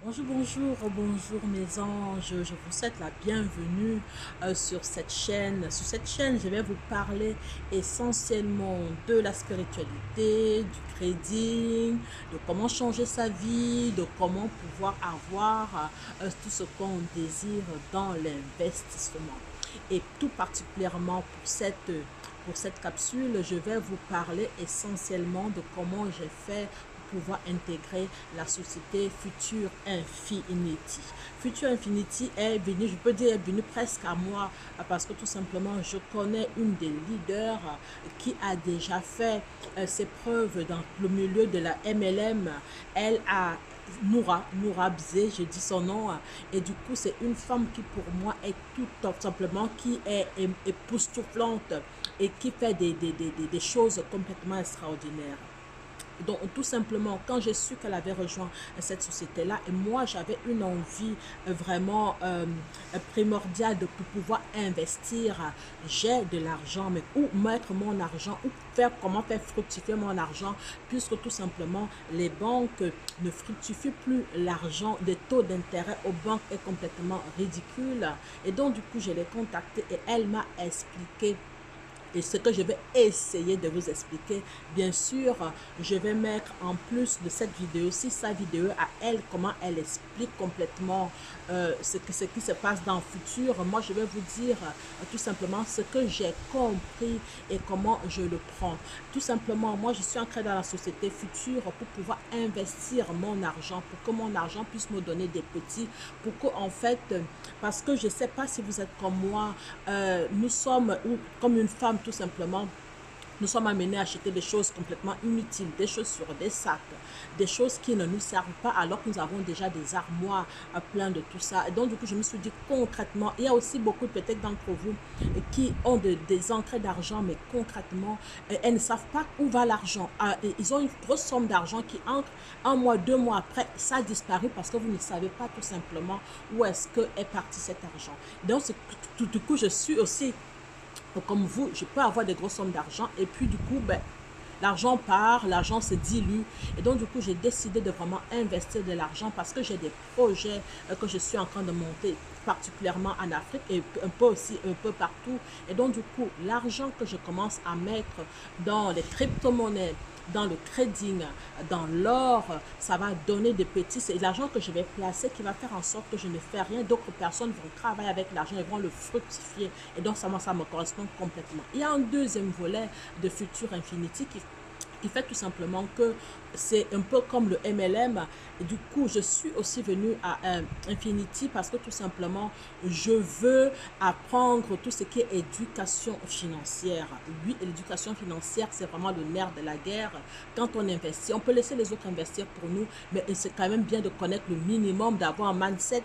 Bonjour, bonjour, bonjour mes anges, je vous souhaite la bienvenue sur cette chaîne. Sur cette chaîne, je vais vous parler essentiellement de la spiritualité, du trading, de comment changer sa vie, de comment pouvoir avoir tout ce qu'on désire dans l'investissement. Et tout particulièrement pour cette capsule, je vais vous parler essentiellement de comment j'ai fait pouvoir intégrer la société Future Infinity. Future Infinity est venue, je peux dire, est venue presque à moi parce que tout simplement, je connais une des leaders qui a déjà fait ses preuves dans le milieu de la MLM. Elle a Noura Bzé, je dis son nom, et du coup c'est une femme qui pour moi est tout simplement, qui est époustouflante et qui fait des choses complètement extraordinaires. Donc, tout simplement, quand j'ai su qu'elle avait rejoint cette société-là, et moi, j'avais une envie vraiment primordiale de pouvoir investir. J'ai de l'argent, mais où mettre mon argent, ou comment faire fructifier mon argent, puisque tout simplement, les banques ne fructifient plus l'argent, des taux d'intérêt aux banques est complètement ridicule. Et donc, du coup, je l'ai contactée et elle m'a expliqué. Et ce que je vais essayer de vous expliquer, bien sûr, je vais mettre en plus de cette vidéo-ci, sa vidéo à elle, comment elle explique complètement ce qui se passe dans le futur. Moi, je vais vous dire tout simplement ce que j'ai compris et comment je le prends. Tout simplement, moi, je suis entrée dans la société future pour pouvoir investir mon argent, pour que mon argent puisse me donner des petits, pour que, en fait, parce que je ne sais pas si vous êtes comme moi, nous sommes, ou comme une femme, tout simplement, nous sommes amenés à acheter des choses complètement inutiles, des choses sur des sacs, des choses qui ne nous servent pas alors que nous avons déjà des armoires plein de tout ça. Et donc, du coup, je me suis dit concrètement, il y a aussi beaucoup peut-être d'entre vous qui ont des entrées d'argent, mais concrètement, elles ne savent pas où va l'argent. Ils ont une grosse somme d'argent qui entre un mois, 2 mois après, ça a disparu parce que vous ne savez pas tout simplement où est-ce que est parti cet argent. Donc, du coup, je suis aussi comme vous, je peux avoir des grosses sommes d'argent et puis du coup, ben, l'argent part, l'argent se dilue. Et donc, du coup, j'ai décidé de vraiment investir de l'argent parce que j'ai des projets que je suis en train de monter, particulièrement en Afrique et un peu aussi, un peu partout. Et donc, du coup, l'argent que je commence à mettre dans les crypto-monnaies, dans le trading, dans l'or, ça va donner des petits. C'est l'argent que je vais placer qui va faire en sorte que je ne fais rien. D'autres personnes vont travailler avec l'argent et vont le fructifier. Et donc, ça me correspond complètement. Il y a un deuxième volet de Future Infinity qui fait tout simplement que c'est un peu comme le MLM. Et du coup, je suis aussi venue à Infinity parce que tout simplement, je veux apprendre tout ce qui est éducation financière. Oui, l'éducation financière, c'est vraiment le nerf de la guerre. Quand on investit, on peut laisser les autres investir pour nous, mais c'est quand même bien de connaître le minimum, d'avoir un mindset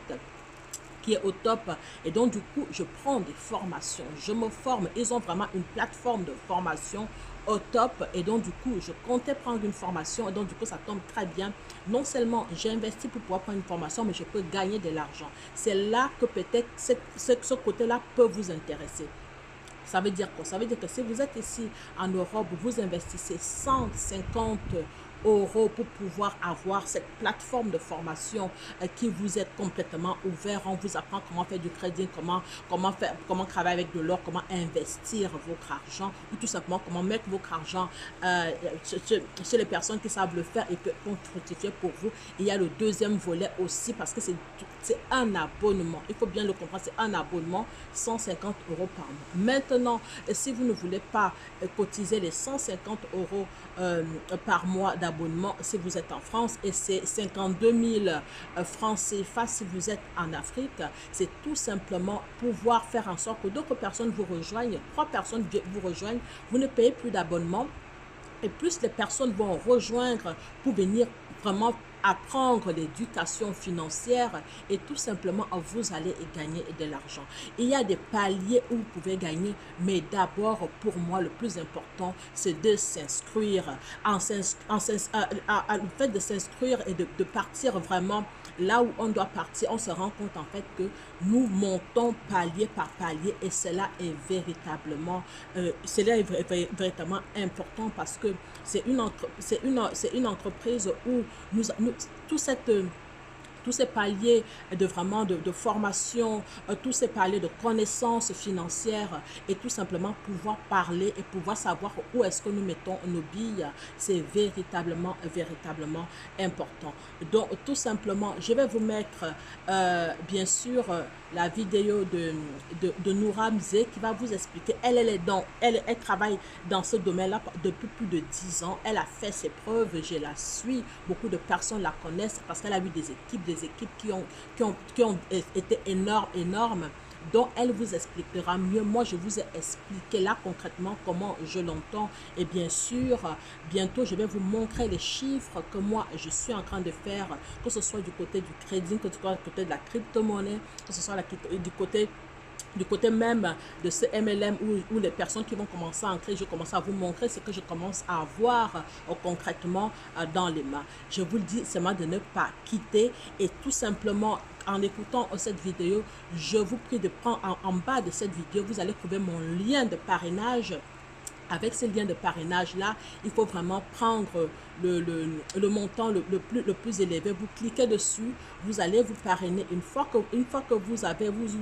qui est au top. Et donc, du coup, je prends des formations. Je me forme. Ils ont vraiment une plateforme de formation au top. Et donc, du coup, je comptais prendre une formation. Et donc, du coup, ça tombe très bien. Non seulement j'ai investi pour pouvoir prendre une formation, mais je peux gagner de l'argent. C'est là que peut-être ce côté-là peut vous intéresser. Ça veut dire quoi? Ça veut dire que si vous êtes ici en Europe, vous investissez 150 € pour pouvoir avoir cette plateforme de formation qui vous est complètement ouverte. On vous apprend comment faire du crédit, comment travailler avec de l'or, comment investir votre argent ou tout simplement comment mettre votre argent chez les personnes qui savent le faire et qui vont fructifier pour vous. Il y a le deuxième volet aussi parce que c'est un abonnement. Il faut bien le comprendre, c'est un abonnement, 150 € par mois. Maintenant, si vous ne voulez pas cotiser les 150 € par mois d'abonnement, si vous êtes en France, et c'est 52 000 francs CFA si vous êtes en Afrique, c'est tout simplement pouvoir faire en sorte que d'autres personnes vous rejoignent, 3 personnes vous rejoignent, vous ne payez plus d'abonnement. Et plus les personnes vont rejoindre pour venir vraiment apprendre l'éducation financière et tout simplement vous allez gagner de l'argent. Il y a des paliers où vous pouvez gagner, mais d'abord pour moi le plus important c'est de s'inscrire. Le fait de s'inscrire et de partir vraiment là où on doit partir, on se rend compte en fait que nous montons palier par palier et cela est véritablement important parce que c'est une entreprise où tout tous ces paliers de vraiment de formation, tous ces paliers de connaissances financières et tout simplement pouvoir parler et pouvoir savoir où est-ce que nous mettons nos billes, c'est véritablement, véritablement important. Donc, tout simplement, je vais vous mettre, bien sûr, la vidéo de Noura Mzee qui va vous expliquer. Elle travaille dans ce domaine-là depuis plus de 10 ans. Elle a fait ses preuves, je la suis. Beaucoup de personnes la connaissent parce qu'elle a eu des équipes qui ont été énormes. Donc, elle vous expliquera mieux. Moi, je vous ai expliqué là concrètement comment je l'entends. Et bien sûr, bientôt, je vais vous montrer les chiffres que moi, je suis en train de faire, que ce soit du côté du crédit, que ce soit du côté de la crypto-monnaie, que ce soit du côté même de ce MLM où les personnes qui vont commencer à entrer, je commence à vous montrer ce que je commence à avoir concrètement dans les mains. Je vous le dis, c'est moi de ne pas quitter et tout simplement en écoutant cette vidéo, je vous prie de prendre en bas de cette vidéo, vous allez trouver mon lien de parrainage. Avec ces liens de parrainage-là, il faut vraiment prendre le montant le plus élevé. Vous cliquez dessus, vous allez vous parrainer. Une fois que vous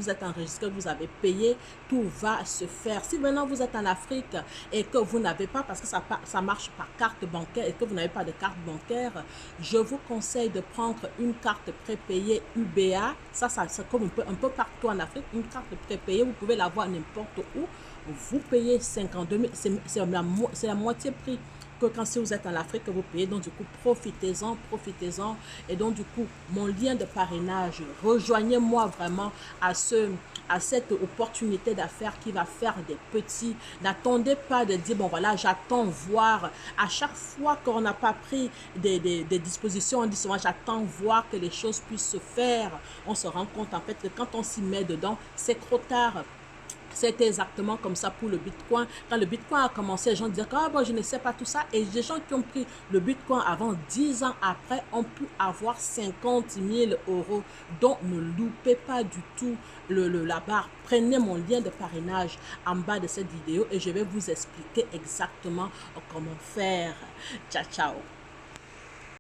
êtes enregistré, vous avez payé, tout va se faire. Si maintenant vous êtes en Afrique et que vous n'avez pas, parce que ça marche par carte bancaire et que vous n'avez pas de carte bancaire, je vous conseille de prendre une carte prépayée UBA. Ça c'est comme un peu partout en Afrique, une carte prépayée, vous pouvez l'avoir n'importe où. Vous payez 52 000, c'est la moitié prix que quand si vous êtes en Afrique que vous payez. Donc du coup, profitez-en. Et donc du coup, mon lien de parrainage, rejoignez-moi vraiment à cette opportunité d'affaires qui va faire des petits. N'attendez pas de dire, bon voilà, j'attends voir. À chaque fois qu'on n'a pas pris des dispositions, on dit souvent, j'attends voir que les choses puissent se faire. On se rend compte en fait que quand on s'y met dedans, c'est trop tard. C'était exactement comme ça pour le Bitcoin. Quand le Bitcoin a commencé, les gens disaient ah bon, je ne sais pas tout ça. Et les gens qui ont pris le Bitcoin avant 10 ans après ont pu avoir 50 000 euros. Donc, ne loupez pas du tout la barre. Prenez mon lien de parrainage en bas de cette vidéo et je vais vous expliquer exactement comment faire. Ciao, ciao.